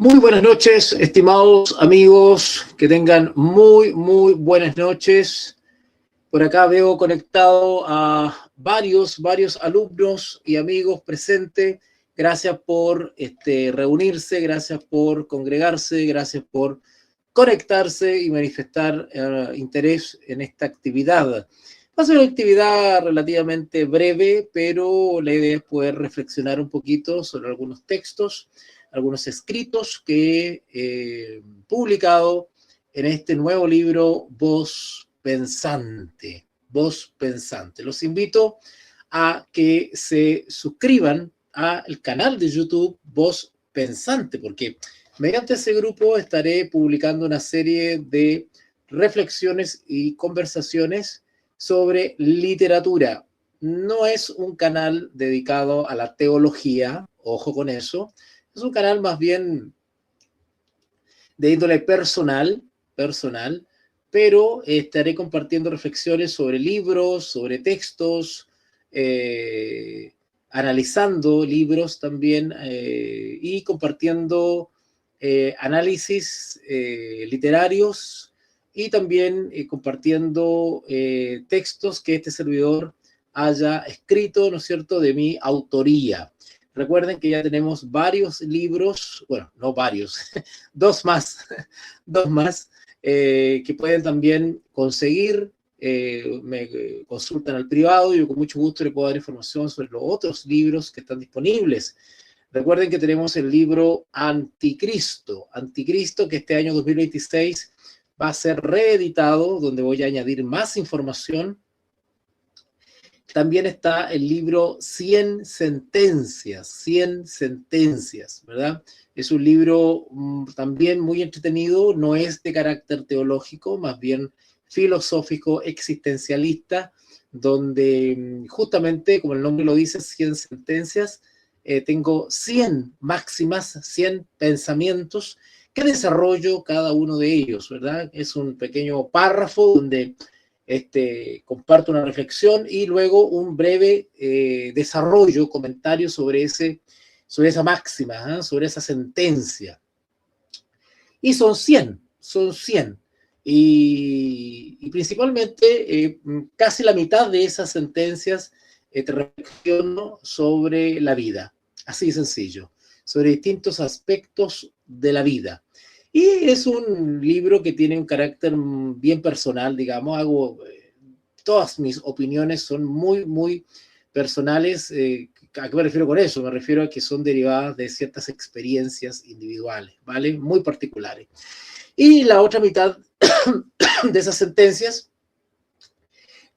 Muy buenas noches, estimados amigos, que tengan muy buenas noches. Por acá veo conectado a varios alumnos y amigos presentes. Gracias por reunirse, gracias por congregarse, gracias por conectarse y manifestar interés en esta actividad. Va a ser una actividad relativamente breve, pero la idea es poder reflexionar un poquito sobre algunos textos, algunos escritos que he publicado en este nuevo libro, Voz Pensante. Voz Pensante. Los invito a que se suscriban al canal de YouTube Voz Pensante, porque mediante ese grupo estaré publicando una serie de reflexiones y conversaciones sobre literatura. No es un canal dedicado a la teología, ojo con eso. Es un canal más bien de índole personal, pero estaré compartiendo reflexiones sobre libros, sobre textos, analizando libros también y compartiendo análisis literarios y también compartiendo textos que este servidor haya escrito, ¿no es cierto?, de mi autoría. Recuerden que ya tenemos varios libros, bueno, no varios, dos más que pueden también conseguir. Me consultan al privado y yo con mucho gusto les puedo dar información sobre los otros libros que están disponibles. Recuerden que tenemos el libro Anticristo, que este año 2026 va a ser reeditado, donde voy a añadir más información. También está el libro 100 sentencias, ¿verdad? Es un libro también muy entretenido, no es de carácter teológico, más bien filosófico, existencialista, donde justamente, como el nombre lo dice, 100 sentencias, tengo 100 máximas, 100 pensamientos que desarrollo cada uno de ellos, ¿verdad? Es un pequeño párrafo donde comparto una reflexión y luego un breve desarrollo, comentario sobre esa máxima, sobre esa sentencia. Y son 100. Y principalmente casi la mitad de esas sentencias te reflexiono sobre la vida, así de sencillo, sobre distintos aspectos de la vida. Y es un libro que tiene un carácter bien personal, digamos, todas mis opiniones son muy personales. ¿A qué me refiero con eso? Me refiero a que son derivadas de ciertas experiencias individuales, ¿vale? Muy particulares. Y la otra mitad de esas sentencias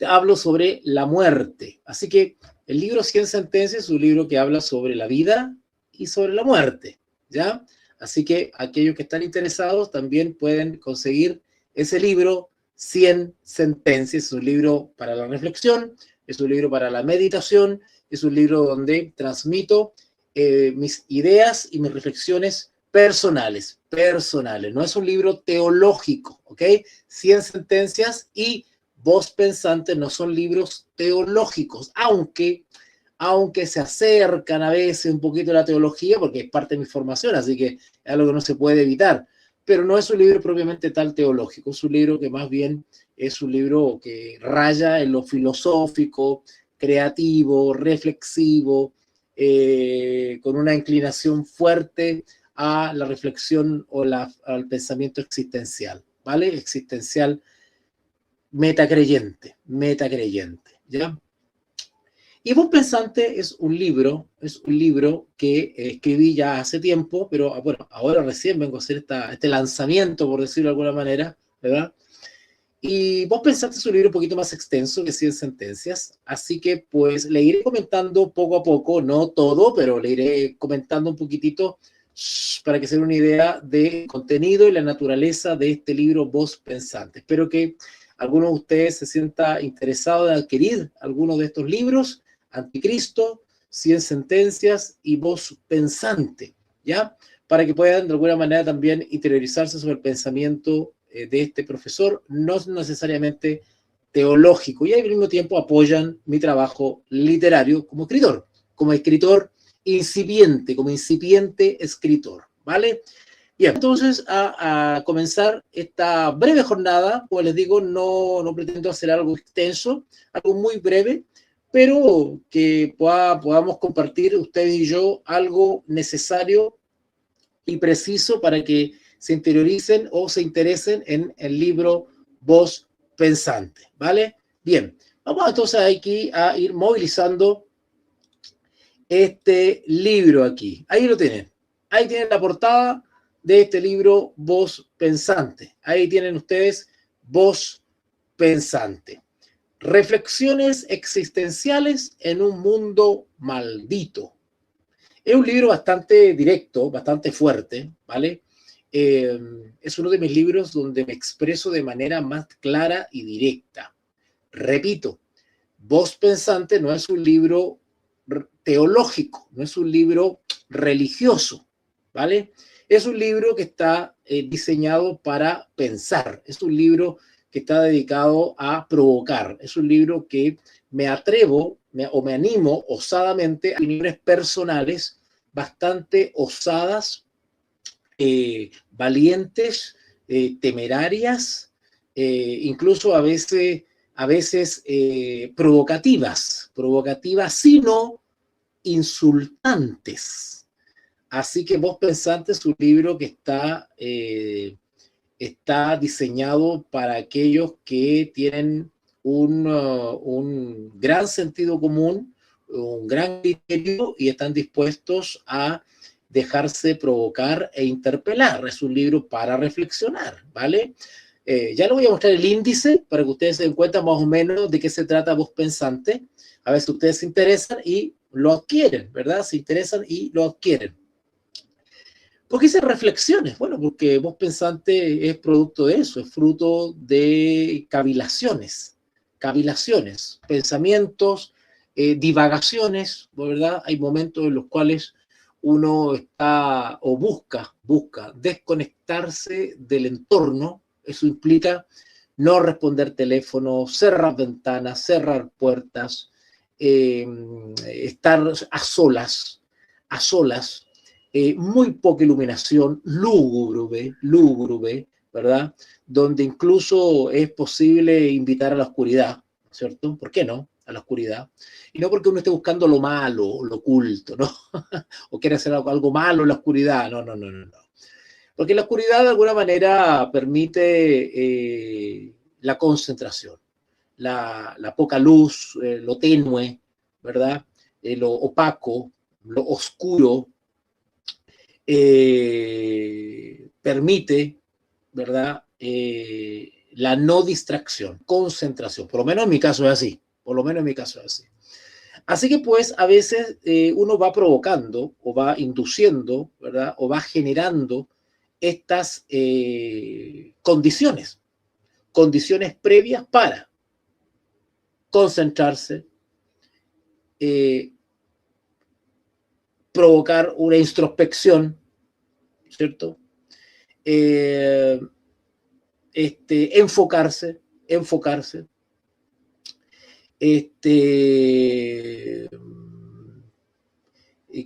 hablo sobre la muerte. Así que el libro 100 sentencias es un libro que habla sobre la vida y sobre la muerte, ¿ya? Así que aquellos que están interesados también pueden conseguir ese libro, 100 sentencias. Es un libro para la reflexión, es un libro para la meditación, es un libro donde transmito mis ideas y mis reflexiones personales. No es un libro teológico, ¿ok? 100 sentencias y Voz Pensante no son libros teológicos, aunque se acercan a veces un poquito a la teología, porque es parte de mi formación, así que es algo que no se puede evitar, pero no es un libro propiamente tal teológico, es un libro que más bien es un libro que raya en lo filosófico, creativo, reflexivo, con una inclinación fuerte a la reflexión o al pensamiento existencial, ¿vale? Existencial metacreyente, ¿ya? Y Voz Pensante es un libro que escribí ya hace tiempo, pero bueno, ahora recién vengo a hacer este lanzamiento, por decirlo de alguna manera, ¿verdad? Y Voz Pensante es un libro un poquito más extenso que 100 sentencias, así que pues le iré comentando poco a poco, no todo, pero le iré comentando un poquitito para que se den una idea del contenido y la naturaleza de este libro Voz Pensante. Espero que alguno de ustedes se sienta interesado en adquirir alguno de estos libros, Anticristo, 100 sentencias y Voz Pensante, ¿ya? Para que puedan de alguna manera también interiorizarse sobre el pensamiento de este profesor, no necesariamente teológico, y al mismo tiempo apoyan mi trabajo literario como escritor incipiente, como incipiente escritor, ¿vale? Bien, entonces a comenzar esta breve jornada, como les digo, no pretendo hacer algo extenso, algo muy breve, pero que podamos compartir ustedes y yo algo necesario y preciso para que se interioricen o se interesen en el libro Voz Pensante, ¿vale? Bien, vamos entonces aquí a ir movilizando este libro aquí. Ahí lo tienen. Ahí tienen la portada de este libro Voz Pensante. Ahí tienen ustedes Voz Pensante. Reflexiones existenciales en un mundo maldito. Es un libro bastante directo, bastante fuerte, ¿vale? Es uno de mis libros donde me expreso de manera más clara y directa. Repito, Voz Pensante no es un libro teológico, no es un libro religioso, ¿vale? Es un libro que está diseñado para pensar, es un libro que está dedicado a provocar, es un libro que me atrevo o me animo osadamente a opiniones personales bastante osadas, valientes, temerarias, incluso a veces provocativas, sino insultantes. Así que Voz Pensante es un libro que está diseñado para aquellos que tienen un gran sentido común, un gran criterio y están dispuestos a dejarse provocar e interpelar. Es un libro para reflexionar, ¿vale? Ya les voy a mostrar el índice para que ustedes se den cuenta más o menos de qué se trata Voz Pensante. A ver si ustedes se interesan y lo adquieren, ¿verdad? Se interesan y lo adquieren. ¿Por qué esas reflexiones? Bueno, porque Voz Pensante es producto de eso, es fruto de cavilaciones, pensamientos, divagaciones, ¿verdad? Hay momentos en los cuales uno está o busca desconectarse del entorno. Eso implica no responder teléfono, cerrar ventanas, cerrar puertas, estar a solas, muy poca iluminación, lúgubre, ¿verdad? Donde incluso es posible invitar a la oscuridad, ¿cierto? ¿Por qué no? A la oscuridad. Y no porque uno esté buscando lo malo, lo oculto, ¿no? O quiere hacer algo malo en la oscuridad, no. Porque la oscuridad de alguna manera permite la concentración, la poca luz, lo tenue, ¿verdad? Lo opaco, lo oscuro, permite, ¿verdad? La no distracción, concentración. Por lo menos en mi caso es así. Así que pues a veces uno va provocando o va induciendo, ¿verdad? O va generando estas condiciones previas para concentrarse, provocar una introspección, ¿cierto? Enfocarse,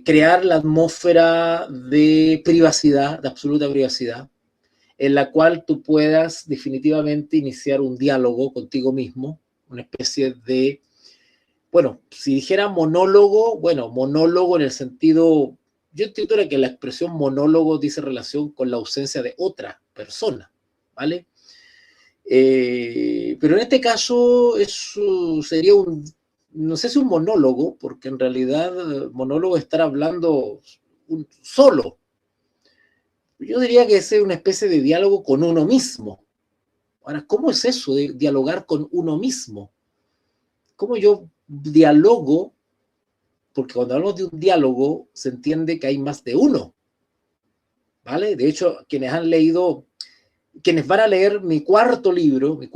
crear la atmósfera de privacidad, de absoluta privacidad, en la cual tú puedas definitivamente iniciar un diálogo contigo mismo, una especie de, bueno, si dijera monólogo, bueno, monólogo en el sentido, yo entiendo que la expresión monólogo dice relación con la ausencia de otra persona, ¿vale? Pero en este caso eso sería no sé si un monólogo, porque en realidad monólogo es estar hablando solo. Yo diría que es una especie de diálogo con uno mismo. Ahora, ¿cómo es eso de dialogar con uno mismo? ¿Cómo yo dialogo? Porque cuando hablamos de un diálogo se entiende que hay más de uno, ¿vale? De hecho, quienes van a leer mi cuarto libro que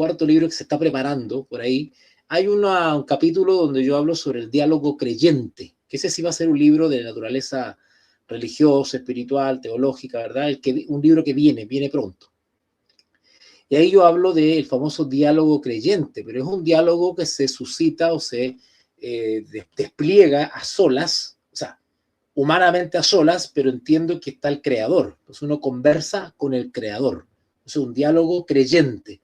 se está preparando por ahí, hay un capítulo donde yo hablo sobre el diálogo creyente, que ese sí va a ser un libro de naturaleza religiosa, espiritual, teológica, ¿verdad? Un libro que viene pronto. Y ahí yo hablo del famoso diálogo creyente, pero es un diálogo que se suscita o se despliega a solas, o sea, humanamente a solas, pero entiendo que está el creador. Entonces uno conversa con el creador. Es un diálogo creyente.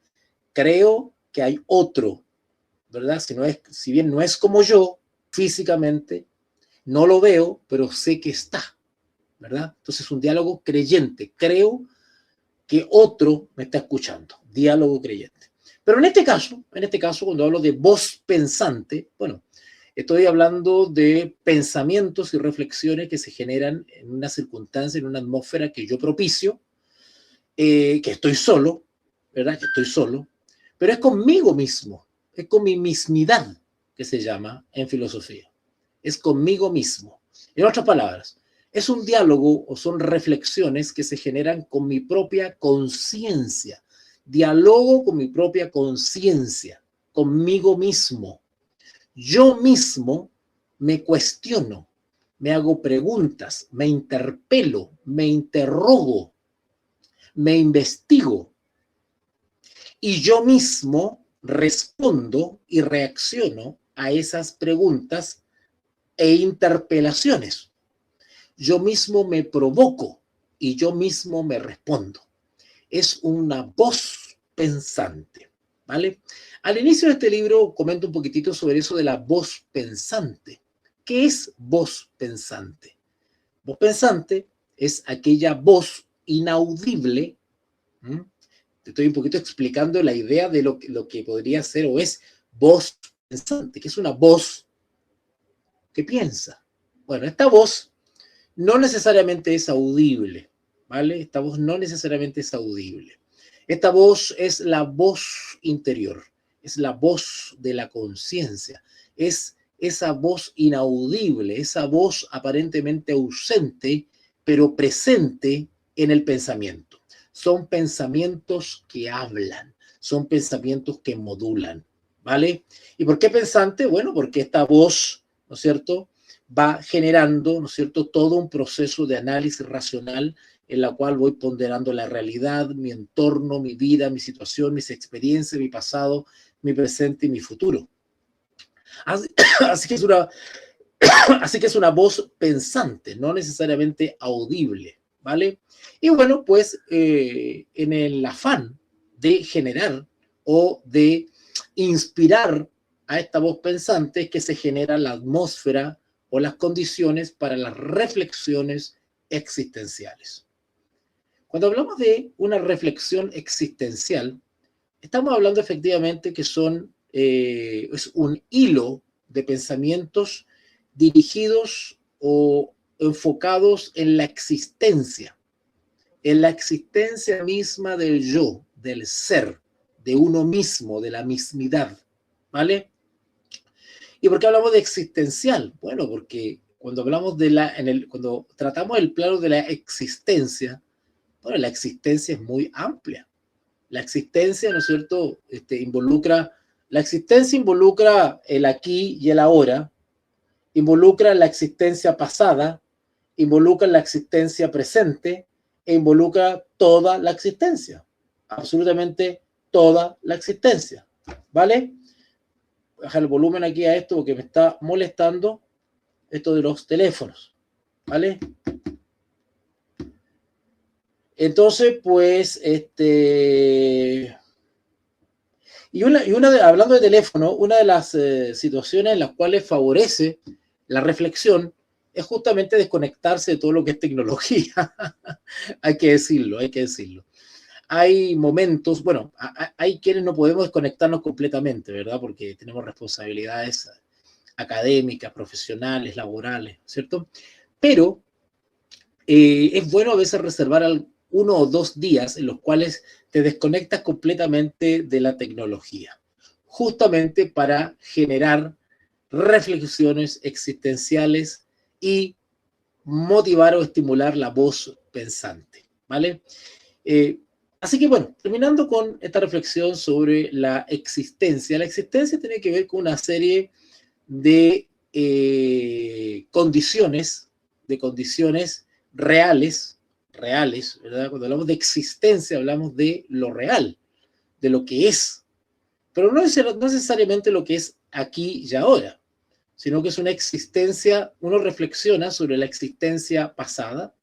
Creo que hay otro, ¿verdad? Si bien no es como yo físicamente, no lo veo, pero sé que está, ¿verdad? Entonces es un diálogo creyente. Creo que otro me está escuchando. Diálogo creyente. Pero en este caso, cuando hablo de voz pensante, bueno, estoy hablando de pensamientos y reflexiones que se generan en una circunstancia, en una atmósfera que yo propicio, que estoy solo, ¿verdad? Que estoy solo, pero es conmigo mismo, es con mi mismidad, que se llama en filosofía. Es conmigo mismo. En otras palabras, es un diálogo o son reflexiones que se generan con mi propia conciencia. Dialogo con mi propia conciencia, conmigo mismo. Yo mismo me cuestiono, me hago preguntas, me interpelo, me interrogo, me investigo y yo mismo respondo y reacciono a esas preguntas e interpelaciones. Yo mismo me provoco y yo mismo me respondo. Es una voz pensante, ¿vale? Al inicio de este libro comento un poquitito sobre eso de la voz pensante. ¿Qué es voz pensante? Voz pensante es aquella voz inaudible. ¿Mm? Te estoy un poquito explicando la idea de lo que podría ser o es voz pensante, que es una voz que piensa. Bueno, esta voz no necesariamente es audible, ¿vale? Esta voz no necesariamente es audible. Esta voz es la voz interior, es la voz de la conciencia, es esa voz inaudible, esa voz aparentemente ausente, pero presente en el pensamiento. Son pensamientos que hablan, son pensamientos que modulan, ¿vale? ¿Y por qué pensante? Bueno, porque esta voz, ¿no es cierto?, va generando, ¿no es cierto?, todo un proceso de análisis racional en la cual voy ponderando la realidad, mi entorno, mi vida, mi situación, mis experiencias, mi pasado, mi presente y mi futuro. Así, así, que, es una, así que es una voz pensante, no necesariamente audible, ¿vale? Y bueno, pues en el afán de generar o de inspirar a esta voz pensante es que se genera la atmósfera o las condiciones para las reflexiones existenciales. Cuando hablamos de una reflexión existencial, estamos hablando efectivamente que es un hilo de pensamientos dirigidos o enfocados en la existencia misma del yo, del ser, de uno mismo, de la mismidad, ¿vale? ¿Y por qué hablamos de existencial? Bueno, porque cuando hablamos cuando tratamos el plano de la existencia, bueno, la existencia es muy amplia. La existencia, ¿no es cierto?, la existencia involucra el aquí y el ahora, involucra la existencia pasada, involucra la existencia presente e involucra toda la existencia, absolutamente toda la existencia, ¿vale? Bajar el volumen aquí a esto porque me está molestando esto de los teléfonos, ¿vale? Entonces, pues, hablando de teléfono, una de las situaciones en las cuales favorece la reflexión es justamente desconectarse de todo lo que es tecnología. Hay que decirlo, hay que decirlo. Hay momentos, bueno, hay quienes no podemos desconectarnos completamente, ¿verdad? Porque tenemos responsabilidades académicas, profesionales, laborales, ¿cierto? Pero es bueno a veces reservar 1 o 2 días en los cuales te desconectas completamente de la tecnología, justamente para generar reflexiones existenciales y motivar o estimular la voz pensante, ¿vale? Así que bueno, terminando con esta reflexión sobre la existencia tiene que ver con una serie de condiciones reales, ¿verdad? Cuando hablamos de existencia hablamos de lo real, de lo que es, pero no necesariamente lo que es aquí y ahora. sino que es una existencia, uno reflexiona sobre la existencia pasada,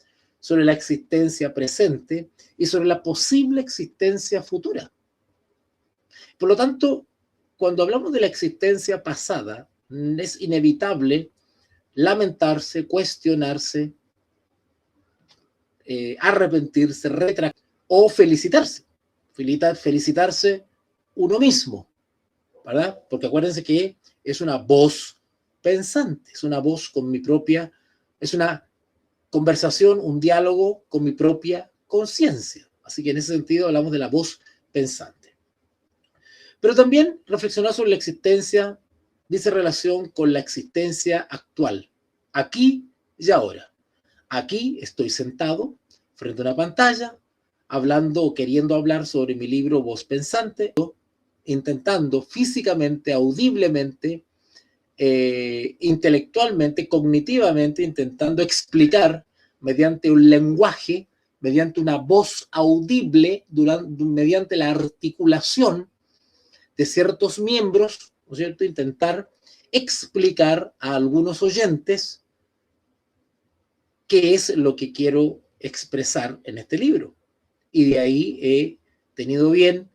sobre la existencia presente y sobre la posible existencia futura. Por lo tanto, cuando hablamos de la existencia pasada, es inevitable lamentarse, cuestionarse, arrepentirse, retractar o felicitarse. Felicitarse uno mismo, ¿verdad? Porque acuérdense que es una voz pensante, es una voz con mi propia, es una conversación, un diálogo con mi propia conciencia. Así que en ese sentido hablamos de la voz pensante. Pero también reflexionar sobre la existencia dice relación con la existencia actual, aquí y ahora. Aquí estoy sentado frente a una pantalla, hablando o queriendo hablar sobre mi libro Voz Pensante, intentando físicamente, audiblemente, intelectualmente, cognitivamente, intentando explicar mediante un lenguaje, mediante una voz audible, mediante la articulación de ciertos miembros, ¿no es cierto?, intentar explicar a algunos oyentes qué es lo que quiero expresar en este libro. Y de ahí he tenido bien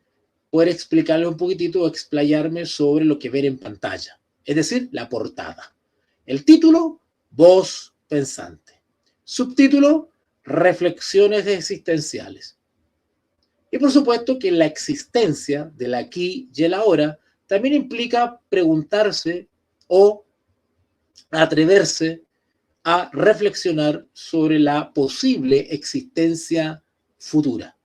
poder explicarle un poquitito o explayarme sobre lo que ver en pantalla, es decir, la portada. El título, Voz Pensante. Subtítulo, Reflexiones existenciales. Y por supuesto que la existencia del aquí y el ahora también implica preguntarse o atreverse a reflexionar sobre la posible existencia futura.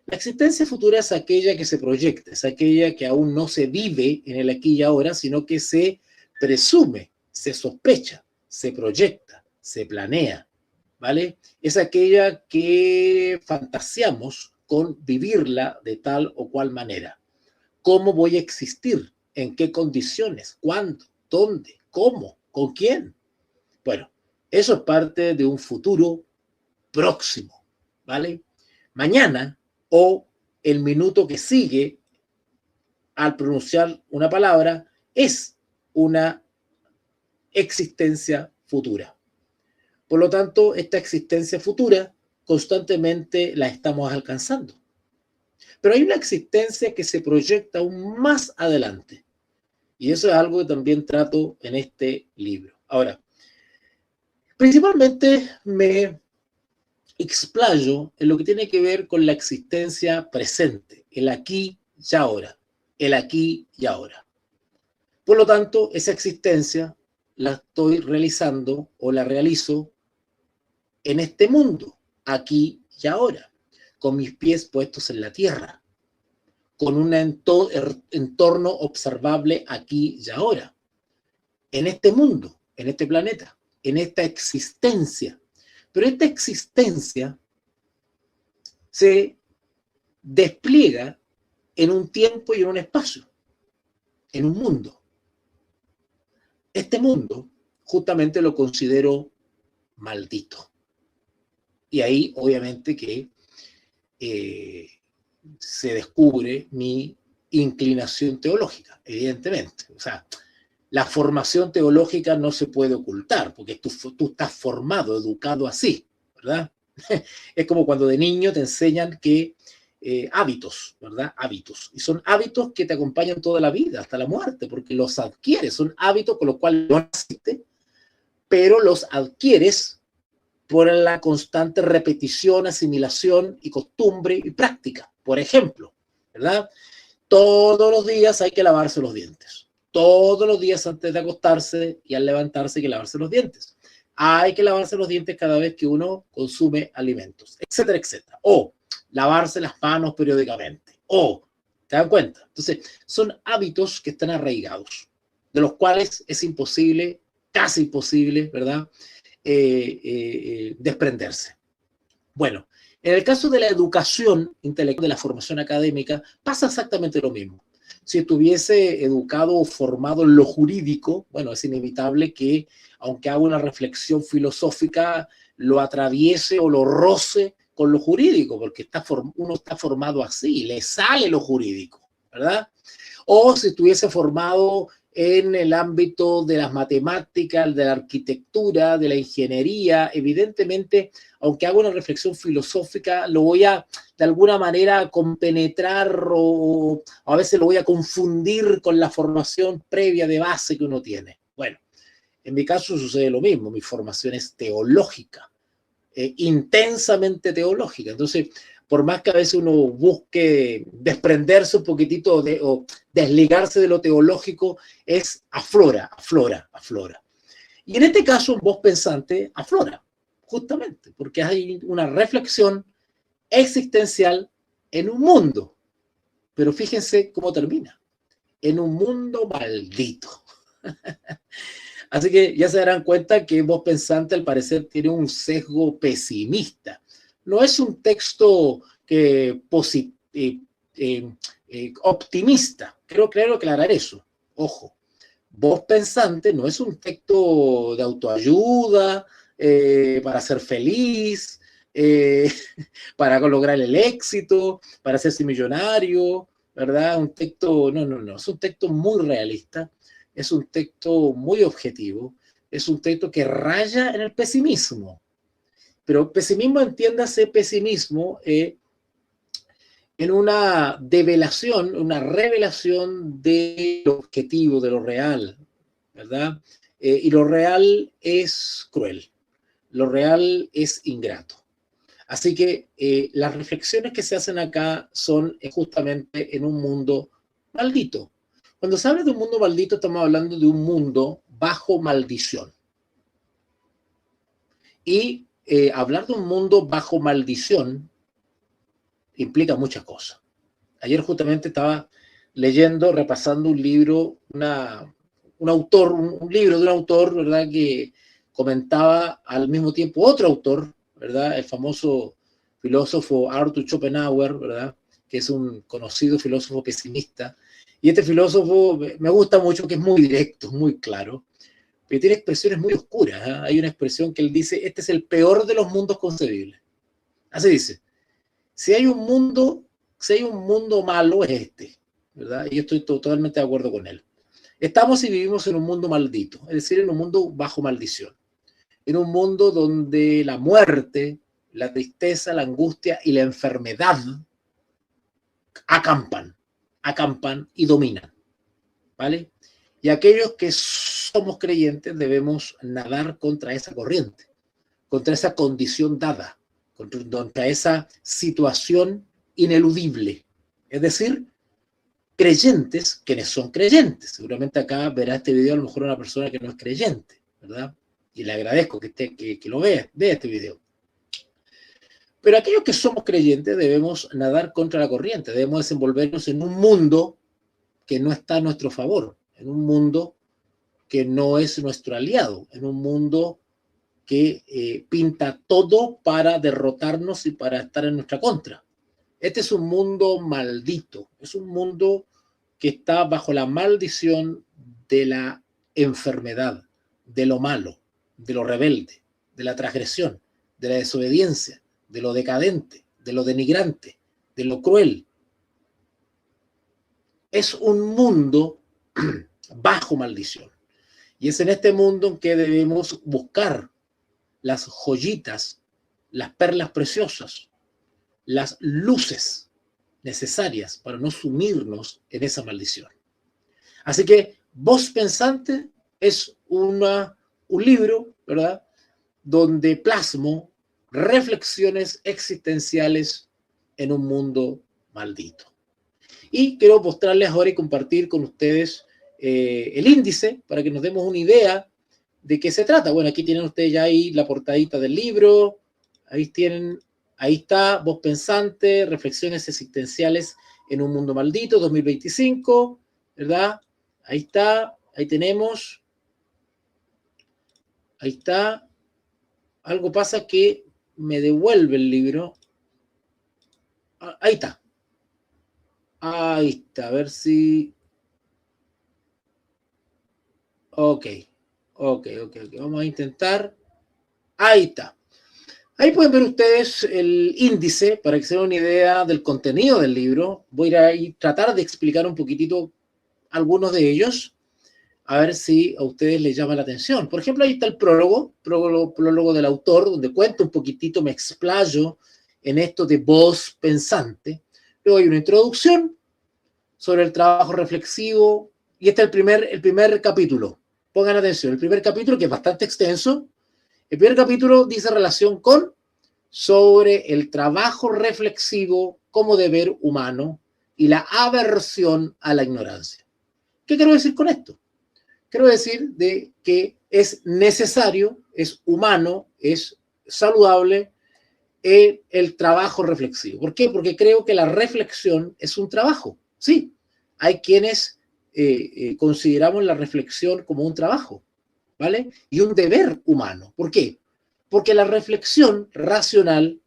La existencia futura es aquella que se proyecta, es aquella que aún no se vive en el aquí y ahora, sino que se presume, se sospecha, se proyecta, se planea, ¿vale? Es aquella que fantaseamos con vivirla de tal o cual manera. ¿Cómo voy a existir? ¿En qué condiciones? ¿Cuándo? ¿Dónde? ¿Cómo? ¿Con quién? Bueno, eso es parte de un futuro próximo, ¿vale? Mañana o el minuto que sigue al pronunciar una palabra es una existencia futura. Por lo tanto, esta existencia futura constantemente la estamos alcanzando. Pero hay una existencia que se proyecta aún más adelante. Y eso es algo que también trato en este libro. Ahora, principalmente me explayo en lo que tiene que ver con la existencia presente, el aquí y ahora, el aquí y ahora. Por lo tanto, esa existencia la estoy realizando o la realizo en este mundo, aquí y ahora, con mis pies puestos en la tierra, con un entorno observable aquí y ahora, en este mundo, en este planeta, en esta existencia. Pero esta existencia se despliega en un tiempo y en un espacio, en un mundo. Este mundo justamente lo considero maldito. Y ahí obviamente que se descubre mi inclinación teológica, evidentemente. O sea, la formación teológica no se puede ocultar, porque tú estás formado, educado así, ¿verdad? Es como cuando de niño te enseñan que hábitos, ¿verdad? Hábitos. Y son hábitos que te acompañan toda la vida, hasta la muerte, porque los adquieres. Son hábitos con los cuales no naciste, pero los adquieres por la constante repetición, asimilación y costumbre y práctica. Por ejemplo, ¿verdad? Todos los días hay que lavarse los dientes. Todos los días antes de acostarse y al levantarse hay que lavarse los dientes. Hay que lavarse los dientes cada vez que uno consume alimentos, etcétera, etcétera. O lavarse las manos periódicamente. O, ¿te dan cuenta? Entonces, son hábitos que están arraigados, de los cuales es imposible, casi imposible, ¿verdad? Desprenderse. Bueno, en el caso de la educación intelectual, de la formación académica, pasa exactamente lo mismo. Si estuviese educado o formado en lo jurídico, bueno, es inevitable que, aunque haga una reflexión filosófica, lo atraviese o lo roce con lo jurídico, porque uno está formado así, le sale lo jurídico, ¿verdad? O si estuviese formado en el ámbito de las matemáticas, de la arquitectura, de la ingeniería. Evidentemente, aunque hago una reflexión filosófica, lo voy a, de alguna manera, compenetrar o a veces lo voy a confundir con la formación previa de base que uno tiene. Bueno, en mi caso sucede lo mismo, mi formación es teológica, intensamente teológica. Entonces, por más que a veces uno busque desprenderse un poquitito o desligarse de lo teológico, aflora. Y en este caso, Voz Pensante aflora, justamente, porque hay una reflexión existencial en un mundo. Pero fíjense cómo termina. En un mundo maldito. Así que ya se darán cuenta que Voz Pensante al parecer tiene un sesgo pesimista. No es un texto optimista. Quiero aclarar eso. Ojo, Voz Pensante no es un texto de autoayuda, para ser feliz, para lograr el éxito, para hacerse millonario, ¿verdad? Un texto, no, es un texto muy realista, es un texto muy objetivo, es un texto que raya en el pesimismo. Pero pesimismo, entiéndase pesimismo en una develación, una revelación de lo objetivo, de lo real, ¿verdad? Y lo real es cruel, lo real es ingrato. Así que las reflexiones que se hacen acá son justamente en un mundo maldito. Cuando se habla de un mundo maldito, estamos hablando de un mundo bajo maldición. Y hablar de un mundo bajo maldición implica muchas cosas. Ayer justamente estaba leyendo, repasando un libro, un libro de un autor, ¿verdad?, que comentaba al mismo tiempo otro autor, ¿verdad?, el famoso filósofo Arthur Schopenhauer, ¿verdad?, que es un conocido filósofo pesimista. Y este filósofo me gusta mucho, que es muy directo, muy claro, pero tiene expresiones muy oscuras, ¿eh? Hay una expresión que él dice: este es el peor de los mundos concebibles. Así dice: si hay un mundo malo, es este, ¿verdad? Y yo estoy totalmente de acuerdo con él. Estamos y vivimos en un mundo maldito, es decir, en un mundo bajo maldición, en un mundo donde la muerte, la tristeza, la angustia y la enfermedad acampan y dominan, ¿vale? Y aquellos que somos creyentes debemos nadar contra esa corriente, contra esa condición dada, contra esa situación ineludible. Es decir, creyentes, quienes son creyentes. Seguramente acá verá este video a lo mejor una persona que no es creyente, ¿verdad? Y le agradezco que lo vea este video. Pero aquellos que somos creyentes debemos nadar contra la corriente, debemos desenvolvernos en un mundo que no está a nuestro favor, en un mundo que no es nuestro aliado, en un mundo que pinta todo para derrotarnos y para estar en nuestra contra. Este es un mundo maldito, es un mundo que está bajo la maldición de la enfermedad, de lo malo, de lo rebelde, de la transgresión, de la desobediencia, de lo decadente, de lo denigrante, de lo cruel. Es un mundo bajo maldición. Y es en este mundo en que debemos buscar las joyitas, las perlas preciosas, las luces necesarias para no sumirnos en esa maldición. Así que Voz Pensante es un libro, ¿verdad?, donde plasmo reflexiones existenciales en un mundo maldito. Y quiero mostrarles ahora y compartir con ustedes el índice para que nos demos una idea de qué se trata. Bueno, aquí tienen ustedes ya ahí la portadita del libro, ahí está, Voz Pensante, Reflexiones Existenciales en un Mundo Maldito, 2025, ¿verdad? Ahí está, ahí tenemos, ahí está. Algo pasa que me devuelve el libro. Ahí está. Ahí está, a ver si... Ok. Vamos a intentar. Ahí está. Ahí pueden ver ustedes el índice para que se den una idea del contenido del libro. Voy a ir a tratar de explicar un poquitito algunos de ellos. a ver si a ustedes les llama la atención. Por ejemplo, ahí está el prólogo del autor, donde cuento un poquitito, me explayo en esto de voz pensante. Luego hay una introducción sobre el trabajo reflexivo, y este es el primer capítulo. Pongan atención, el primer capítulo, que es bastante extenso, el primer capítulo dice relación sobre el trabajo reflexivo como deber humano y la aversión a la ignorancia. ¿Qué quiero decir con esto? Quiero decir de que es necesario, es humano, es saludable el trabajo reflexivo. ¿Por qué? Porque creo que la reflexión es un trabajo. Sí, hay quienes consideramos la reflexión como un trabajo, ¿vale? Y un deber humano. ¿Por qué? Porque la reflexión racional,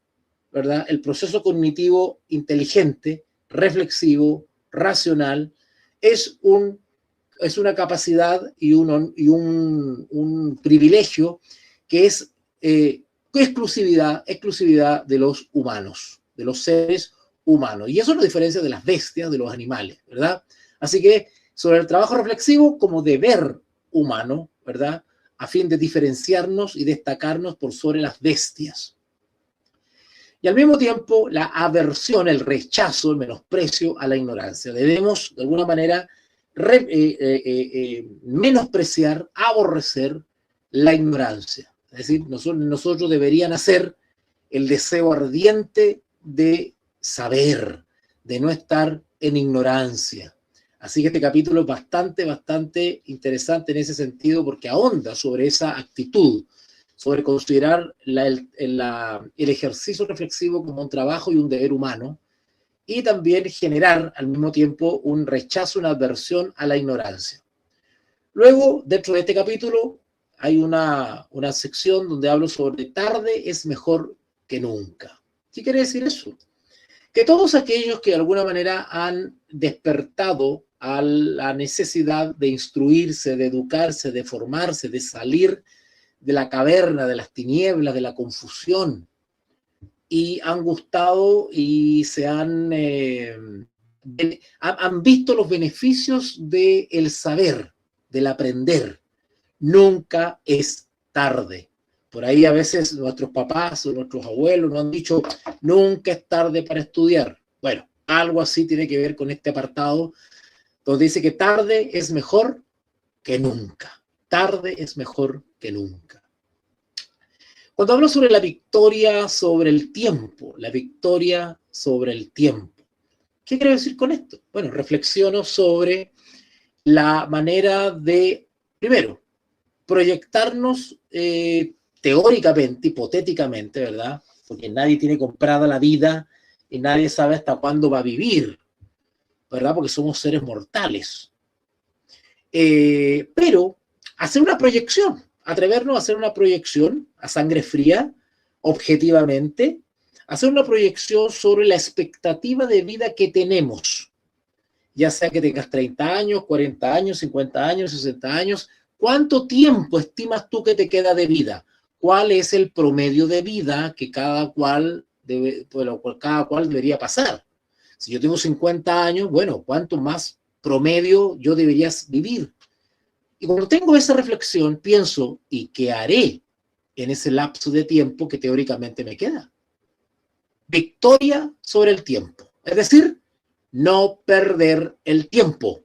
¿verdad? El proceso cognitivo inteligente, reflexivo, racional, es una capacidad y un privilegio que es exclusividad de los humanos, de los seres humanos. Y eso nos diferencia de las bestias, de los animales, ¿verdad? Así que sobre el trabajo reflexivo como deber humano, ¿verdad? A fin de diferenciarnos y destacarnos por sobre las bestias. Y al mismo tiempo la aversión, el rechazo, el menosprecio a la ignorancia. Debemos, de alguna manera, menospreciar, aborrecer la ignorancia. Es decir, nosotros deberían hacer el deseo ardiente de saber, de no estar en ignorancia. Así que este capítulo es bastante interesante en ese sentido, porque ahonda sobre esa actitud, sobre considerar el ejercicio reflexivo como un trabajo y un deber humano, y también generar al mismo tiempo un rechazo, una aversión a la ignorancia. Luego, dentro de este capítulo, hay una sección donde hablo sobre tarde es mejor que nunca. ¿Qué quiere decir eso? Que todos aquellos que de alguna manera han despertado a la necesidad de instruirse, de educarse, de formarse, de salir de la caverna, de las tinieblas, de la confusión, y han gustado y han visto los beneficios del saber, del aprender. Nunca es tarde. Por ahí a veces nuestros papás o nuestros abuelos nos han dicho, nunca es tarde para estudiar. Bueno, algo así tiene que ver con este apartado, donde dice que tarde es mejor que nunca. Tarde es mejor que nunca. Cuando hablo sobre la victoria sobre el tiempo, ¿qué quiero decir con esto? Bueno, reflexiono sobre la manera de, primero, proyectarnos teóricamente, hipotéticamente, ¿verdad? Porque nadie tiene comprada la vida y nadie sabe hasta cuándo va a vivir, ¿verdad? Porque somos seres mortales. Pero hacer una proyección, atrevernos a hacer una proyección a sangre fría, objetivamente, hacer una proyección sobre la expectativa de vida que tenemos, ya sea que tengas 30 años, 40 años, 50 años, 60 años, ¿cuánto tiempo estimas tú que te queda de vida? ¿Cuál es el promedio de vida que cada cual debería pasar? Si yo tengo 50 años, bueno, ¿cuánto más promedio yo debería vivir? Y cuando tengo esa reflexión, pienso, ¿y qué haré en ese lapso de tiempo que teóricamente me queda? Victoria sobre el tiempo. Es decir, no perder el tiempo.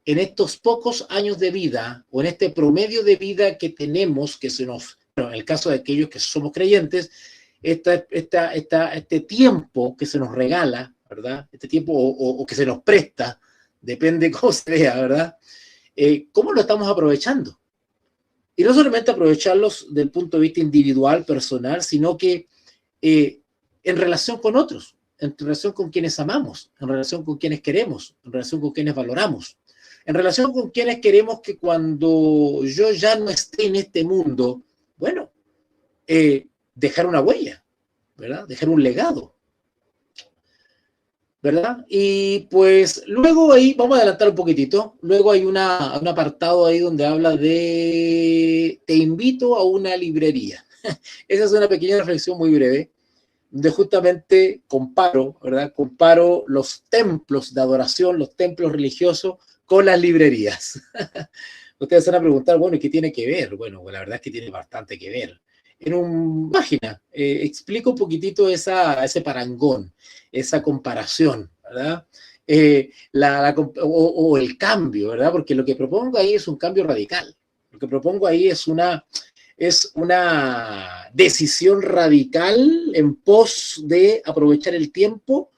En estos pocos años de vida, o en este promedio de vida que tenemos, en el caso de aquellos que somos creyentes, este tiempo que se nos regala, ¿verdad? Este tiempo o que se nos presta, depende cómo se vea, ¿verdad? ¿Cómo lo estamos aprovechando? Y no solamente aprovecharlos del punto de vista individual, personal, sino que en relación con otros, en relación con quienes amamos, en relación con quienes queremos, en relación con quienes valoramos, en relación con quienes queremos que cuando yo ya no esté en este mundo, bueno, dejar una huella, ¿verdad? Dejar un legado, ¿verdad? Y pues luego ahí, vamos a adelantar un poquitito, luego hay un apartado ahí donde habla de te invito a una librería. Esa es una pequeña reflexión muy breve, donde justamente comparo, ¿verdad? Comparo los templos de adoración, los templos religiosos con las librerías. Ustedes se van a preguntar, bueno, ¿y qué tiene que ver? Bueno, la verdad es que tiene bastante que ver. En una página explico un poquitito ese parangón, esa comparación, ¿verdad? O el cambio, ¿verdad? Porque lo que propongo ahí es un cambio radical. Lo que propongo ahí es una decisión radical en pos de aprovechar el tiempo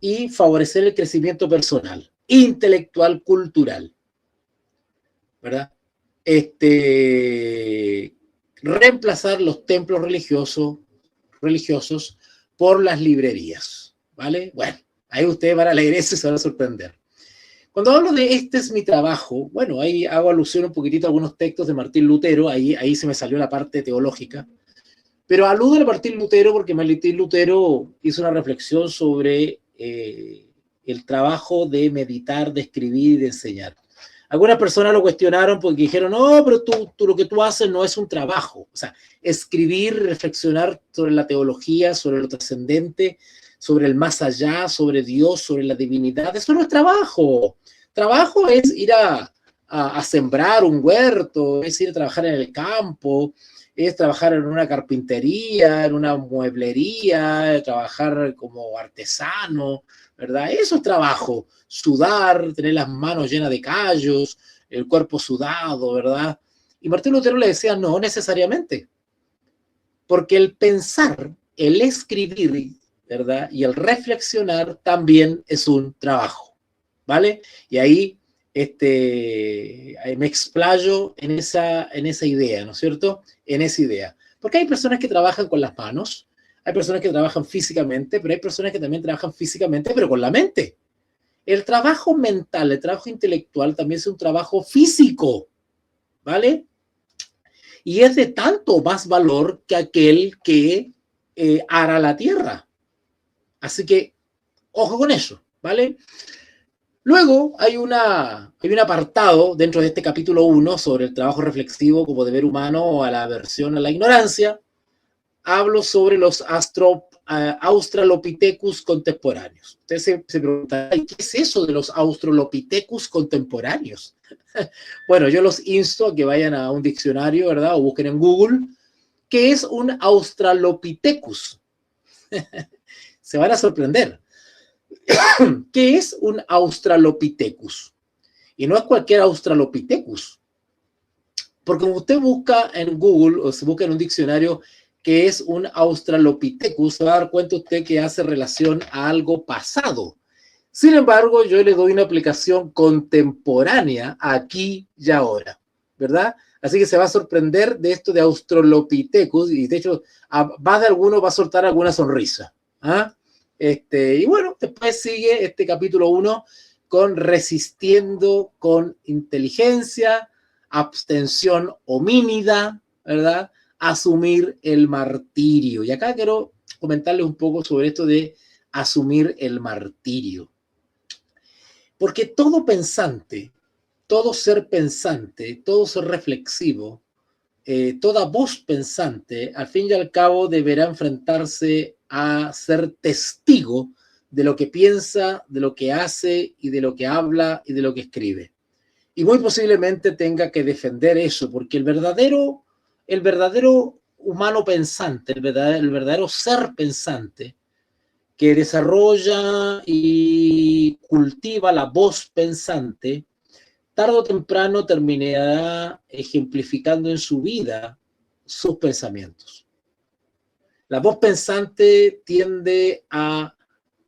y favorecer el crecimiento personal, intelectual, cultural, ¿verdad? Reemplazar los templos religiosos por las librerías, ¿vale? Bueno, ahí ustedes van a leer eso y se van a sorprender. Cuando hablo de este es mi trabajo, bueno, ahí hago alusión un poquitito a algunos textos de Martín Lutero, ahí se me salió la parte teológica, pero aludo a Martín Lutero porque Martín Lutero hizo una reflexión sobre el trabajo de meditar, de escribir y de enseñar. Algunas personas lo cuestionaron porque dijeron, no, pero tú lo que tú haces no es un trabajo. O sea, escribir, reflexionar sobre la teología, sobre lo trascendente, sobre el más allá, sobre Dios, sobre la divinidad, eso no es trabajo. Trabajo es ir a sembrar un huerto, es ir a trabajar en el campo, es trabajar en una carpintería, en una mueblería, trabajar como artesano, ¿verdad? Eso es trabajo, sudar, tener las manos llenas de callos, el cuerpo sudado, ¿verdad? Y Martín Lutero le decía, no necesariamente, porque el pensar, el escribir, ¿verdad? Y el reflexionar también es un trabajo, ¿vale? Y ahí me explayo en esa idea, ¿no es cierto? En esa idea. Porque hay personas que trabajan con las manos, hay personas que trabajan físicamente, pero hay personas que también trabajan físicamente, pero con la mente. El trabajo mental, el trabajo intelectual también es un trabajo físico, ¿vale? Y es de tanto más valor que aquel que ara la tierra. Así que, ojo con eso, ¿vale? Luego hay un apartado dentro de este capítulo 1 sobre el trabajo reflexivo como deber humano o a la aversión a la ignorancia. Hablo sobre los Australopithecus contemporáneos. Ustedes se preguntan, ¿qué es eso de los Australopithecus contemporáneos? Bueno, yo los insto a que vayan a un diccionario, ¿verdad? O busquen en Google, ¿qué es un Australopithecus? Se van a sorprender. ¿Qué es un Australopithecus? Y no es cualquier Australopithecus. Porque como usted busca en Google o se busca en un diccionario que es un Australopithecus, se va a dar cuenta usted que hace relación a algo pasado. Sin embargo, yo le doy una aplicación contemporánea aquí y ahora, ¿verdad? Así que se va a sorprender de esto de Australopithecus y de hecho a más de alguno va a soltar alguna sonrisa. ¿Ah? Y bueno, después sigue este capítulo 1 con resistiendo con inteligencia, abstención homínida, ¿verdad? Asumir el martirio. Y acá quiero comentarles un poco sobre esto de asumir el martirio. Porque todo pensante, todo ser pensante, todo ser reflexivo, toda voz pensante, al fin y al cabo deberá enfrentarse a ser testigo de lo que piensa, de lo que hace y de lo que habla y de lo que escribe. Y muy posiblemente tenga que defender eso, porque el verdadero humano pensante, el verdadero ser pensante, que desarrolla y cultiva la voz pensante, tarde o temprano terminará ejemplificando en su vida sus pensamientos. La voz pensante tiende a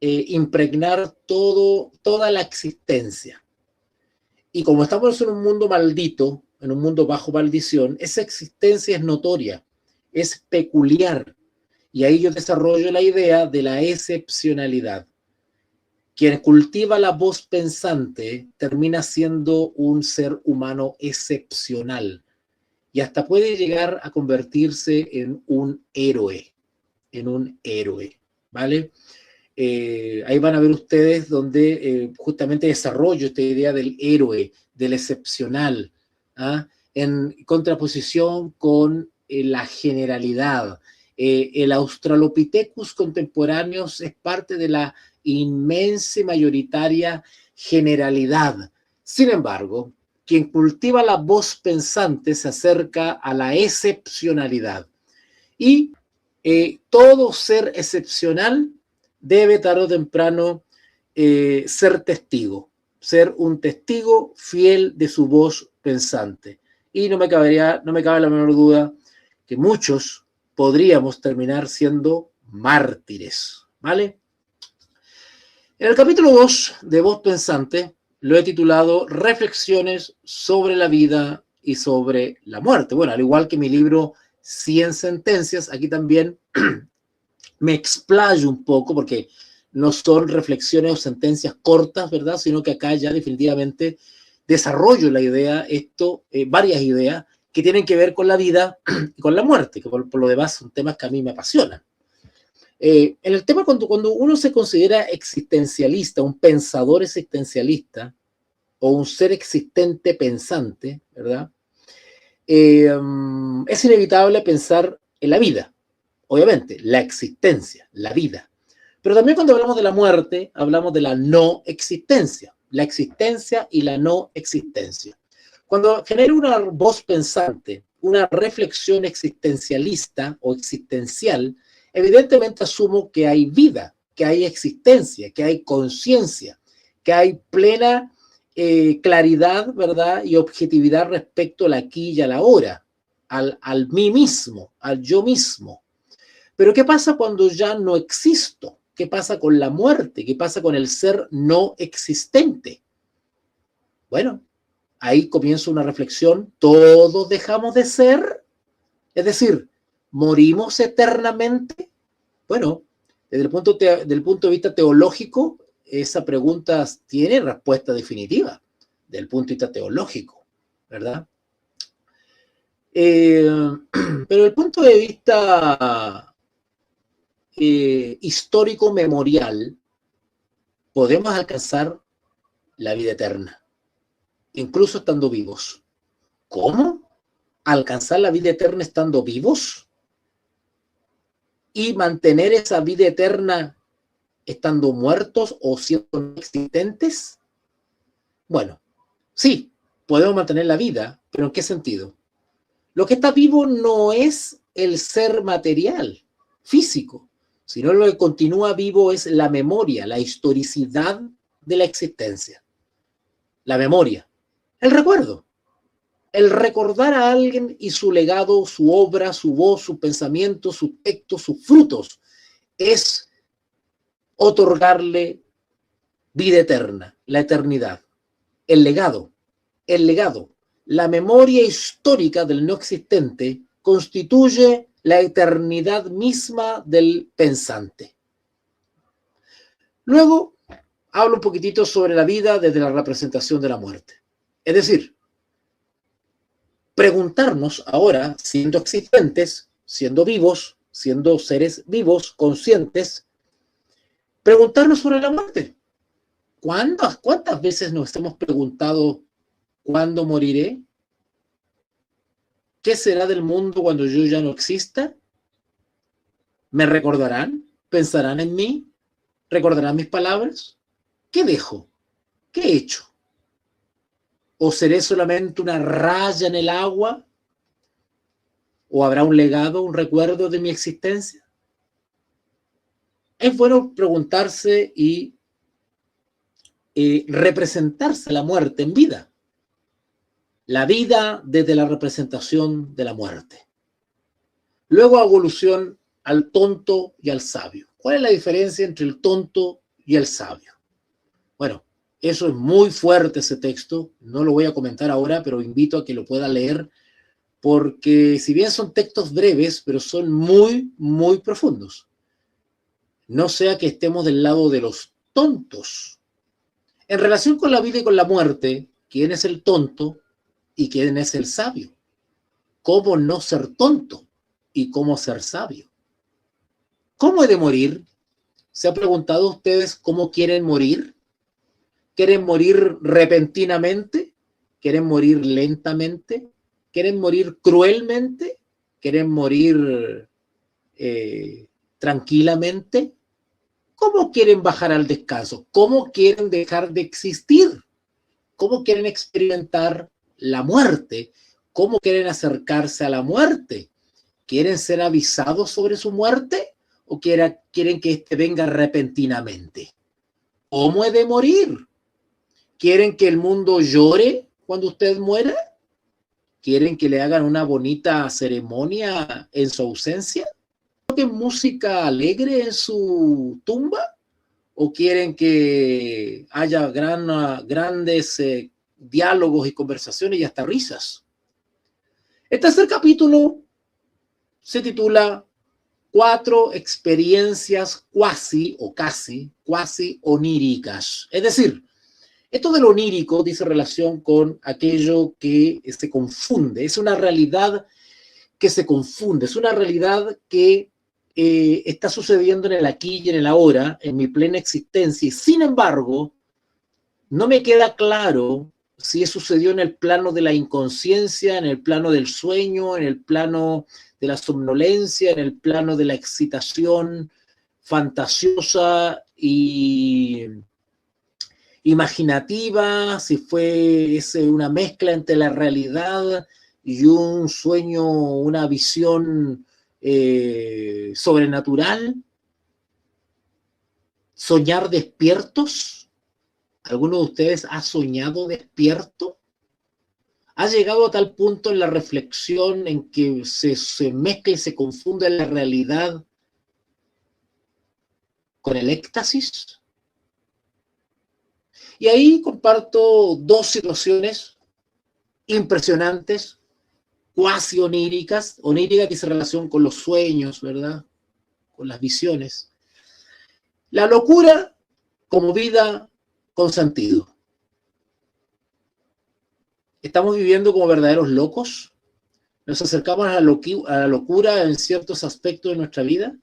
impregnar toda la existencia. Y como estamos en un mundo maldito, en un mundo bajo maldición, esa existencia es notoria, es peculiar. Y ahí yo desarrollo la idea de la excepcionalidad. Quien cultiva la voz pensante termina siendo un ser humano excepcional y hasta puede llegar a convertirse en un héroe, ¿vale? Ahí van a ver ustedes donde justamente desarrollo esta idea del héroe, del excepcional, ¿ah? En contraposición con la generalidad. El Australopithecus contemporáneos es parte de la inmensa y mayoritaria generalidad. Sin embargo, quien cultiva la voz pensante se acerca a la excepcionalidad. Y todo ser excepcional debe tarde o temprano ser testigo, ser un testigo fiel de su voz pensante. Y no me cabe la menor duda que muchos podríamos terminar siendo mártires, ¿vale? En el capítulo 2 de Voz Pensante lo he titulado Reflexiones sobre la vida y sobre la muerte. Bueno, al igual que mi libro 100 sentencias, aquí también me explayo un poco porque no son reflexiones o sentencias cortas, ¿verdad? Sino que acá ya definitivamente desarrollo la idea, varias ideas que tienen que ver con la vida y con la muerte, que por lo demás son temas que a mí me apasionan. En el tema, cuando uno se considera existencialista, un pensador existencialista o un ser existente pensante, ¿verdad? Es inevitable pensar en la vida, obviamente, la existencia, la vida. Pero también cuando hablamos de la muerte, hablamos de la no existencia, la existencia y la no existencia. Cuando genero una voz pensante, una reflexión existencialista o existencial, evidentemente asumo que hay vida, que hay existencia, que hay conciencia, que hay plena claridad, ¿verdad? Y objetividad respecto al aquí y a la ahora, al mí mismo, al yo mismo. Pero ¿qué pasa cuando ya no existo? ¿Qué pasa con la muerte? ¿Qué pasa con el ser no existente? Bueno, ahí comienza una reflexión. ¿Todos dejamos de ser? Es decir, ¿morimos eternamente? Bueno, desde el punto de vista teológico, esa pregunta tiene respuesta definitiva, desde el punto de vista teológico, ¿verdad? Pero desde el punto de vista histórico memorial, podemos alcanzar la vida eterna, incluso estando vivos. ¿Cómo? ¿Alcanzar la vida eterna estando vivos? ¿Y mantener esa vida eterna estando muertos o siendo existentes? Bueno, sí, podemos mantener la vida, pero ¿en qué sentido? Lo que está vivo no es el ser material, físico, sino lo que continúa vivo es la memoria, la historicidad de la existencia. La memoria, el recuerdo, el recordar a alguien y su legado, su obra, su voz, su pensamiento, sus textos, sus frutos, es otorgarle vida eterna, la eternidad, el legado, la memoria histórica del no existente constituye la eternidad misma del pensante. Luego, hablo un poquitito sobre la vida desde la representación de la muerte. Es decir, preguntarnos ahora, siendo existentes, siendo vivos, siendo seres vivos, conscientes, preguntarnos sobre la muerte. ¿Cuántas veces nos hemos preguntado cuándo moriré? ¿Qué será del mundo cuando yo ya no exista? ¿Me recordarán? ¿Pensarán en mí? ¿Recordarán mis palabras? ¿Qué dejo? ¿Qué he hecho? ¿O seré solamente una raya en el agua? ¿O habrá un legado, un recuerdo de mi existencia? Es bueno preguntarse y representarse la muerte en vida. La vida desde la representación de la muerte. Luego hago alusión al tonto y al sabio. ¿Cuál es la diferencia entre el tonto y el sabio? Bueno, eso es muy fuerte ese texto, no lo voy a comentar ahora, pero invito a que lo pueda leer, porque si bien son textos breves, pero son muy, muy profundos. No sea que estemos del lado de los tontos. En relación con la vida y con la muerte, ¿quién es el tonto y quién es el sabio? ¿Cómo no ser tonto y cómo ser sabio? ¿Cómo he de morir? ¿Se han preguntado ustedes cómo quieren morir? ¿Quieren morir repentinamente? ¿Quieren morir lentamente? ¿Quieren morir cruelmente? ¿Quieren morir tranquilamente? ¿Cómo quieren bajar al descanso? ¿Cómo quieren dejar de existir? ¿Cómo quieren experimentar la muerte. ¿Cómo quieren acercarse a la muerte? ¿Quieren ser avisados sobre su muerte o quieren que éste venga repentinamente? ¿Cómo he de morir? ¿Quieren que el mundo llore cuando usted muera? ¿Quieren que le hagan una bonita ceremonia en su ausencia? ¿Quieren música alegre en su tumba? ¿O quieren que haya grandes diálogos y conversaciones y hasta risas? El tercer capítulo se titula 4 experiencias cuasi oníricas. Es decir, esto de lo onírico dice relación con aquello que se confunde. Es una realidad que se confunde, es una realidad que está sucediendo en el aquí y en el ahora, en mi plena existencia, y sin embargo, no me queda claro si sucedió en el plano de la inconsciencia, en el plano del sueño, en el plano de la somnolencia, en el plano de la excitación fantasiosa y imaginativa, si fue una mezcla entre la realidad y un sueño, una visión sobrenatural. ¿Soñar despiertos? ¿Alguno de ustedes ha soñado despierto? ¿Ha llegado a tal punto en la reflexión en que se mezcla y se confunde la realidad con el éxtasis? Y ahí comparto 2 situaciones impresionantes, cuasi oníricas, onírica que hace relación con los sueños, ¿verdad? Con las visiones. La locura como vida con sentido. ¿Estamos viviendo como verdaderos locos? ¿Nos acercamos a la locura en ciertos aspectos de nuestra vida?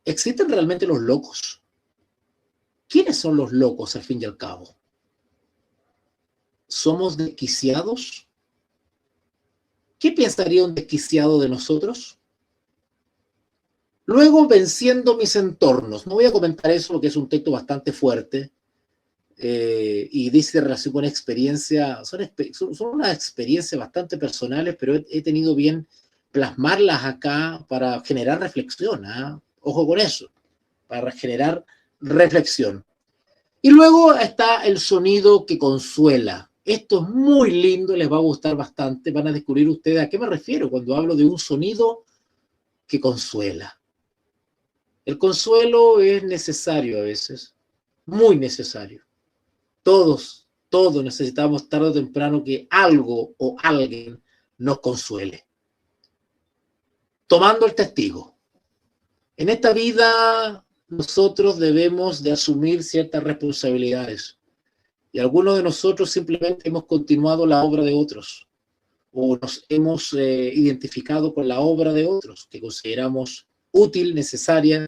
¿Existen realmente los locos? ¿Quiénes son los locos al fin y al cabo? ¿Somos desquiciados? ¿Qué pensaría un desquiciado de nosotros? Luego, venciendo mis entornos. No voy a comentar eso porque es un texto bastante fuerte y dice relación con experiencia. Son unas experiencias bastante personales, pero he tenido bien plasmarlas acá para generar reflexión. ¿Eh? Ojo con eso, para generar reflexión. Y luego está el sonido que consuela. Esto es muy lindo, les va a gustar bastante. Van a descubrir ustedes a qué me refiero cuando hablo de un sonido que consuela. El consuelo es necesario a veces, muy necesario. Todos necesitamos tarde o temprano que algo o alguien nos consuele. Tomando el testigo. En esta vida nosotros debemos de asumir ciertas responsabilidades. Y algunos de nosotros simplemente hemos continuado la obra de otros o nos hemos identificado con la obra de otros que consideramos útil, necesaria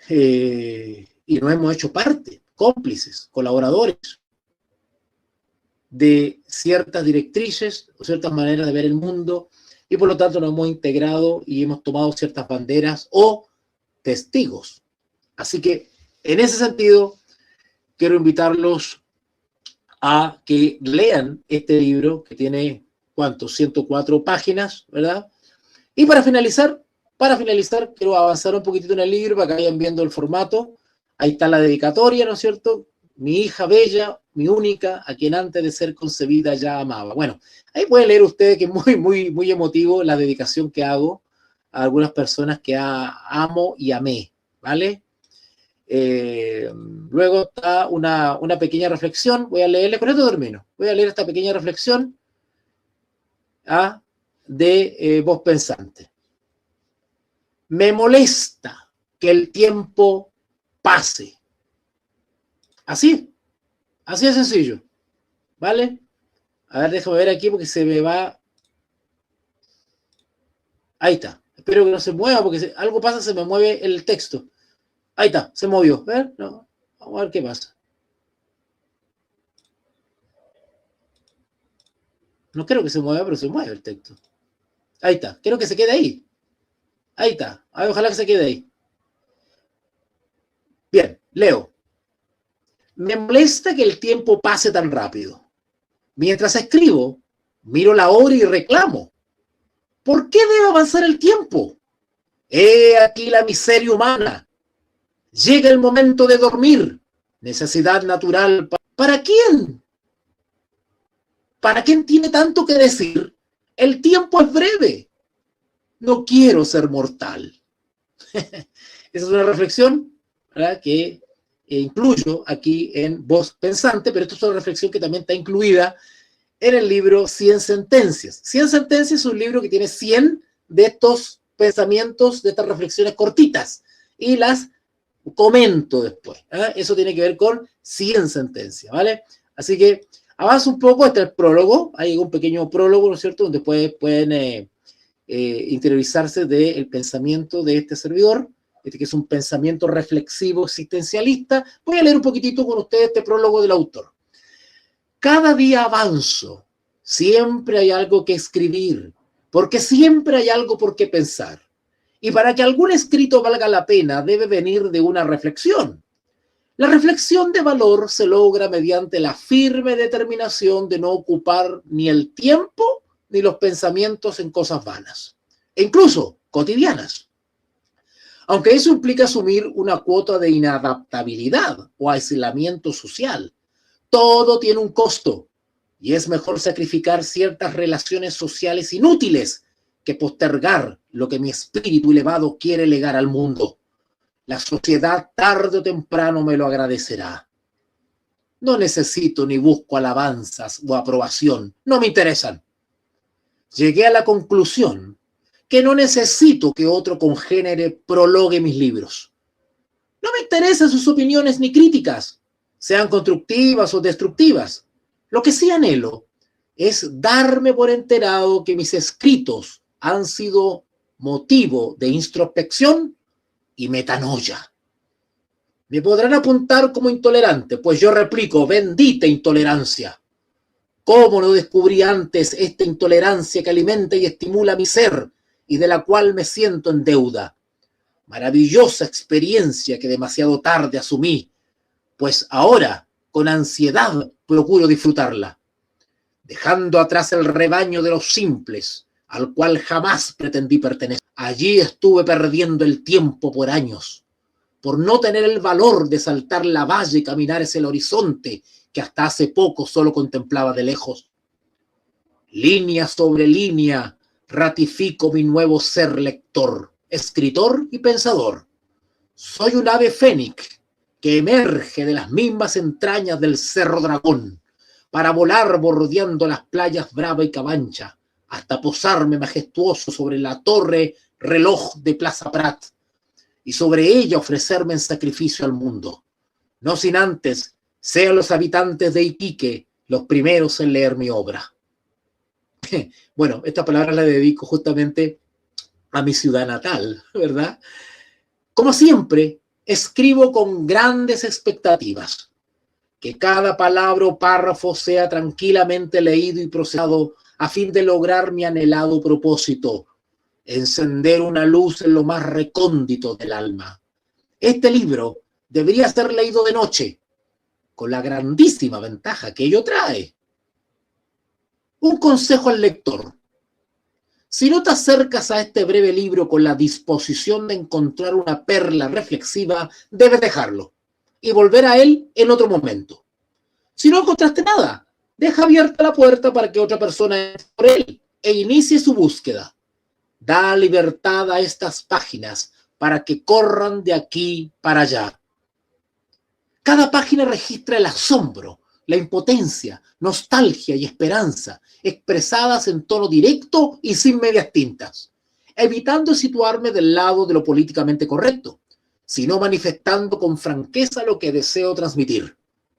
y nos hemos hecho parte, cómplices, colaboradores de ciertas directrices o ciertas maneras de ver el mundo y por lo tanto nos hemos integrado y hemos tomado ciertas banderas o testigos. Así que en ese sentido quiero invitarlos a que lean este libro que tiene, ¿cuántos? 104 páginas, ¿verdad? Y para finalizar, quiero avanzar un poquitito en el libro para que vayan viendo el formato. Ahí está la dedicatoria, ¿no es cierto? Mi hija bella, mi única, a quien antes de ser concebida ya amaba. Bueno, ahí pueden leer ustedes que es muy emotivo la dedicación que hago a algunas personas que amo y amé, ¿vale? Luego está una pequeña reflexión, voy a leerle, con esto termino, voy a leer esta pequeña reflexión de Voz Pensante. Me molesta que el tiempo pase. Así de sencillo, ¿vale? A ver, déjame ver aquí porque se me va. Ahí está. Espero que no se mueva porque si algo pasa se me mueve el texto. Ahí está, se movió. ¿Ver? No. Vamos a ver qué pasa. No creo que se mueva, pero se mueve el texto. Ahí está. Quiero que se quede ahí. Ahí está. A ver, ojalá que se quede ahí. Bien, leo. Me molesta que el tiempo pase tan rápido. Mientras escribo, miro la hora y reclamo. ¿Por qué debe avanzar el tiempo? He aquí la miseria humana. Llega el momento de dormir. Necesidad natural. ¿Para quién? ¿Para quién tiene tanto que decir? El tiempo es breve. No quiero ser mortal. Esa es una reflexión, ¿verdad?, que incluyo aquí en Voz Pensante, pero esto es una reflexión que también está incluida en el libro 100 sentencias. 100 sentencias es un libro que tiene 100 de estos pensamientos, de estas reflexiones cortitas, y las comento después. Eso tiene que ver con 100 sentencias, ¿vale? Así que avanzo un poco hasta el prólogo. Hay un pequeño prólogo, ¿no es cierto?, donde pueden interiorizarse del pensamiento de este servidor, que es un pensamiento reflexivo existencialista. Voy a leer un poquitito con ustedes este prólogo del autor. Cada día avanzo, siempre hay algo que escribir, porque siempre hay algo por qué pensar. Y para que algún escrito valga la pena, debe venir de una reflexión. La reflexión de valor se logra mediante la firme determinación de no ocupar ni el tiempo ni los pensamientos en cosas vanas, e incluso cotidianas. Aunque eso implica asumir una cuota de inadaptabilidad o aislamiento social, todo tiene un costo y es mejor sacrificar ciertas relaciones sociales inútiles que postergar lo que mi espíritu elevado quiere legar al mundo. La sociedad tarde o temprano me lo agradecerá. No necesito ni busco alabanzas o aprobación, no me interesan. Llegué a la conclusión que no necesito que otro congénere prologue mis libros. No me interesan sus opiniones ni críticas, sean constructivas o destructivas. Lo que sí anhelo es darme por enterado que mis escritos han sido motivo de introspección y metanoia. Me podrán apuntar como intolerante, pues yo replico, bendita intolerancia. ¿Cómo no descubrí antes esta intolerancia que alimenta y estimula mi ser y de la cual me siento en deuda? Maravillosa experiencia que demasiado tarde asumí, pues ahora, con ansiedad, procuro disfrutarla, dejando atrás el rebaño de los simples, al cual jamás pretendí pertenecer. Allí estuve perdiendo el tiempo por años, por no tener el valor de saltar la valla y caminar hacia el horizonte que hasta hace poco solo contemplaba de lejos. Línea sobre línea, ratifico mi nuevo ser lector, escritor y pensador. Soy un ave fénix que emerge de las mismas entrañas del Cerro Dragón para volar bordeando las playas Brava y Cabancha hasta posarme majestuoso sobre la torre reloj de Plaza Prat y sobre ella ofrecerme en sacrificio al mundo. No sin antes sean los habitantes de Iquique los primeros en leer mi obra. Bueno, esta palabra la dedico justamente a mi ciudad natal, ¿verdad? Como siempre, escribo con grandes expectativas. Que cada palabra o párrafo sea tranquilamente leído y procesado a fin de lograr mi anhelado propósito, encender una luz en lo más recóndito del alma. Este libro debería ser leído de noche, con la grandísima ventaja que ello trae. Un consejo al lector. Si no te acercas a este breve libro con la disposición de encontrar una perla reflexiva, debes dejarlo y volver a él en otro momento. Si no encontraste nada, deja abierta la puerta para que otra persona entre por él e inicie su búsqueda. Da libertad a estas páginas para que corran de aquí para allá. Cada página registra el asombro, la impotencia, nostalgia y esperanza, expresadas en tono directo y sin medias tintas, evitando situarme del lado de lo políticamente correcto, sino manifestando con franqueza lo que deseo transmitir.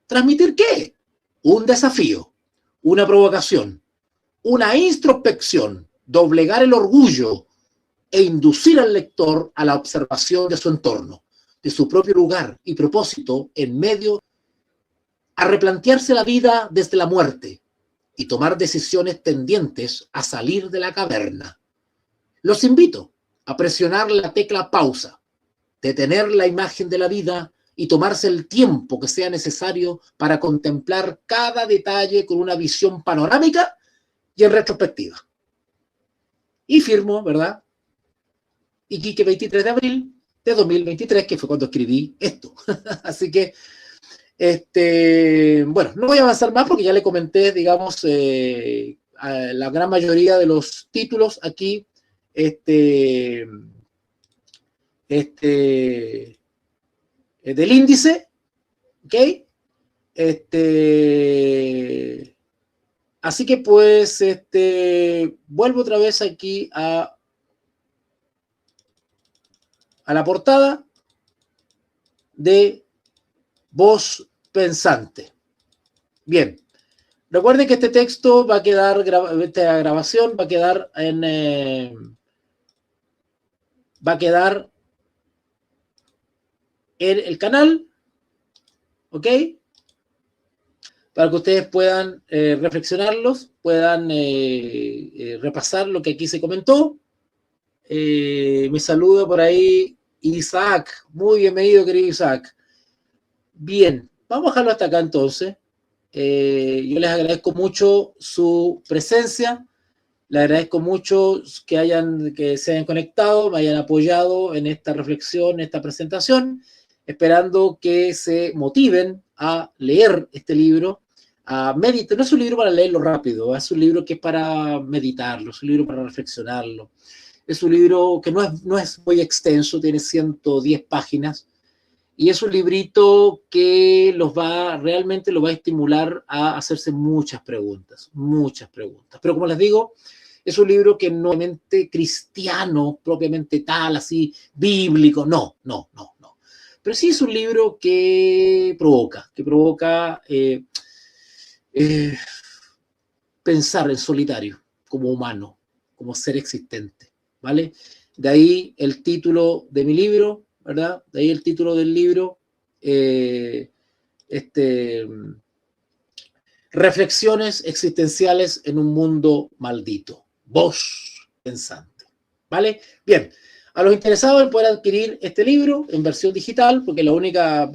¿Transmitir qué? Un desafío, una provocación, una introspección, doblegar el orgullo e inducir al lector a la observación de su entorno, de su propio lugar y propósito en medio, a replantearse la vida desde la muerte y tomar decisiones tendientes a salir de la caverna. Los invito a presionar la tecla pausa, detener la imagen de la vida y tomarse el tiempo que sea necesario para contemplar cada detalle con una visión panorámica y en retrospectiva. Y firmo, ¿verdad? Iquique, 23 de abril de 2023, que fue cuando escribí esto. Así que, bueno, no voy a avanzar más porque ya le comenté, digamos, a la gran mayoría de los títulos aquí, del índice, ¿ok? Así que pues, vuelvo otra vez aquí a la portada de Voz Pensante. Bien, recuerden que este texto va a quedar, esta grabación va a quedar en el canal, ¿ok? Para que ustedes puedan reflexionarlos, puedan repasar lo que aquí se comentó. Me saluda por ahí Isaac. Muy bienvenido, querido Isaac. Bien, vamos a dejarlo hasta acá entonces. Yo les agradezco mucho su presencia. Les agradezco mucho que se hayan conectado, me hayan apoyado en esta reflexión, en esta presentación, esperando que se motiven a leer este libro, a meditar. No es un libro para leerlo rápido, es un libro que es para meditarlo, es un libro para reflexionarlo. Es un libro que no es muy extenso, tiene 110 páginas, y es un librito que realmente los va a estimular a hacerse muchas preguntas. Pero como les digo, es un libro que no es propiamente cristiano, propiamente tal, así, bíblico, no. Pero sí es un libro que provoca pensar en solitario, como humano, como ser existente, ¿vale? De ahí el título de mi libro, ¿verdad? De ahí el título del libro, Reflexiones existenciales en un mundo maldito. Voz Pensante, ¿vale? Bien, a los interesados en poder adquirir este libro en versión digital, porque la única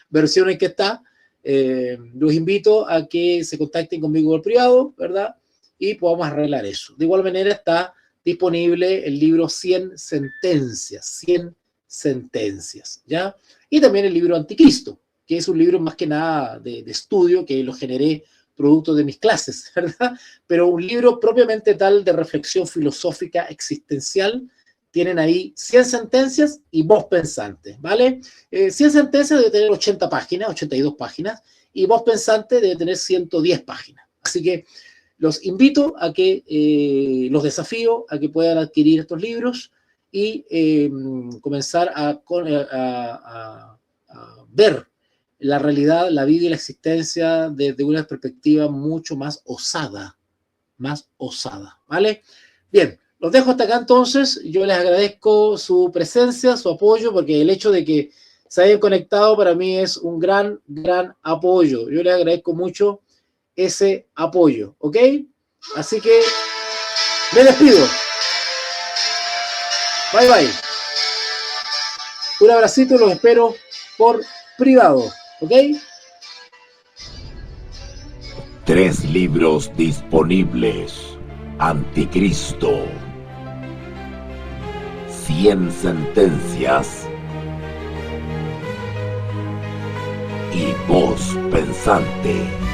versión en que está, los invito a que se contacten conmigo por privado, ¿verdad? Y podamos arreglar eso. De igual manera está disponible el libro 100 sentencias, ¿ya? Y también el libro Anticristo, que es un libro más que nada de estudio, que lo generé producto de mis clases, ¿verdad? Pero un libro propiamente tal de reflexión filosófica existencial. Tienen ahí 100 sentencias y Voz Pensante, ¿vale? 100 sentencias debe tener 80 páginas, 82 páginas, y Voz Pensante debe tener 110 páginas. Así que los invito a que, los desafío a que puedan adquirir estos libros y comenzar a ver la realidad, la vida y la existencia desde una perspectiva mucho más osada, ¿vale? Bien, los dejo hasta acá entonces. Yo les agradezco su presencia, su apoyo, porque el hecho de que se hayan conectado para mí es un gran apoyo. Yo les agradezco mucho ese apoyo, ¿ok? Así que me despido. Bye, bye. Un abracito, los espero por privado, ¿ok? 3 libros disponibles: Anticristo, 100 sentencias y Voz Pensante.